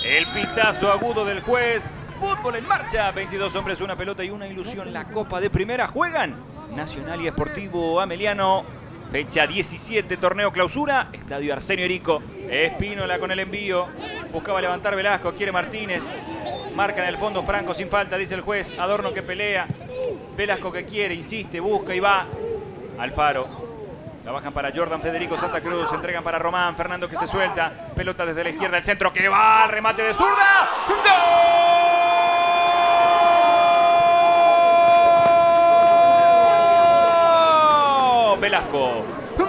El pitazo agudo del juez. Fútbol en marcha. 22 hombres, una pelota y una ilusión. La Copa de Primera juegan Nacional y Sportivo Ameliano. Fecha 17, torneo clausura. Estadio Arsenio Erico. Espínola con el envío. Buscaba levantar Velasco. Quiere Martínez. Marca en el fondo Franco sin falta, dice el juez. Adorno que pelea. Velasco que quiere, insiste, busca y va. Alfaro. La bajan para Jordan Federico Santa Cruz. Entregan para Román. Fernando que se suelta. Pelota desde la izquierda. El centro que va. Al remate de zurda. ¡Gol! Velasco. ¡Gol!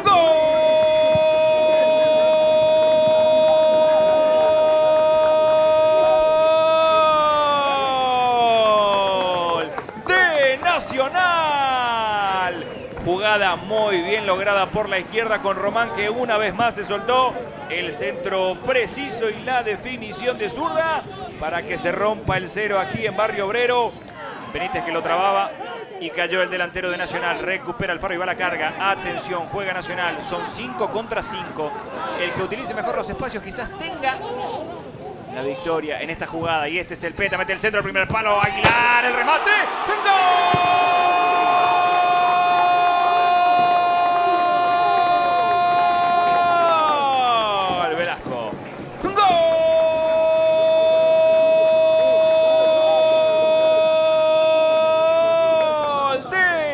De Nacional. Jugada muy bien lograda por la izquierda con Román, que una vez más se soltó. El centro preciso y la definición de zurda para que se rompa el cero aquí en Barrio Obrero. Benítez que lo trababa y cayó el delantero de Nacional. Recupera Alfaro y va a la carga. Atención, juega Nacional. Son 5 contra 5. El que utilice mejor los espacios quizás tenga la victoria en esta jugada. Y este es el Peta. Mete el centro al primer palo. Aguilar, el remate. ¡Gol!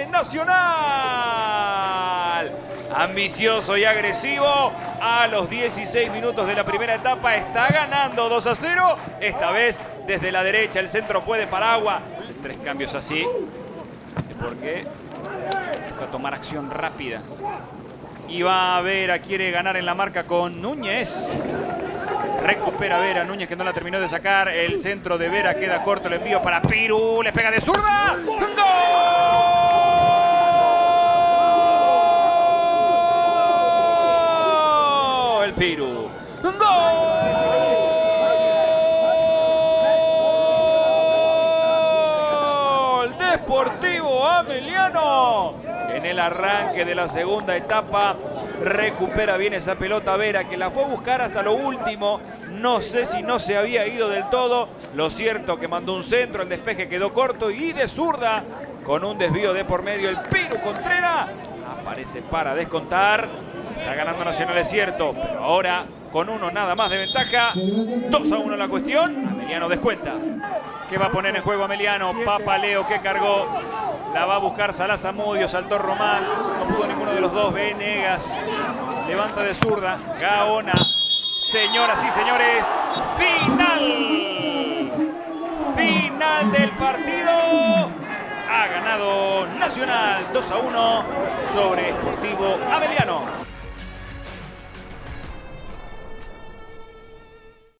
Nacional. Ambicioso y agresivo. A los 16 minutos de la primera etapa está ganando 2-0. Esta vez desde la derecha el centro puede Paragua. 3 cambios así. Porque busca tomar acción rápida. Y va a Vera, quiere ganar en la marca con Núñez. Recupera Vera, Núñez que no la terminó de sacar. El centro de Vera queda corto, el envío para Piru. Le pega de zurda. ¡Gol! Piru. ¡Gol! Deportivo Ameliano. En el arranque de la segunda etapa recupera bien esa pelota Vera, que la fue a buscar hasta lo último. No sé si no se había ido del todo. Lo cierto que mandó un centro, el despeje quedó corto y de zurda con un desvío de por medio el Piru Contreras aparece para descontar. Está ganando Nacional, es cierto, pero ahora con uno nada más de ventaja. 2-1 la cuestión. Ameliano descuenta. ¿Qué va a poner en juego Ameliano? Papaleo que cargó. La va a buscar Salah Zamudio. Saltó Román. No pudo ninguno de los dos. Venegas. Levanta de zurda. Gaona. Señoras y señores. Final. Final del partido. Ha ganado Nacional 2-1 sobre Sportivo Ameliano.